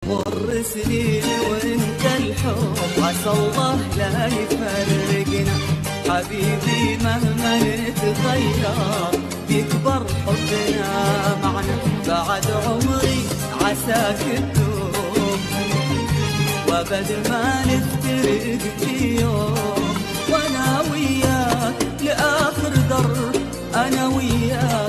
مر سنين وانت الحب عسى الله لا يفرقنا. حبيبي مهما نتغير بيكبر حبنا معنا. بعد عمري عساك تدوم وابد ما نفترق في يوم. وانا وياك لاخر درب، انا وياك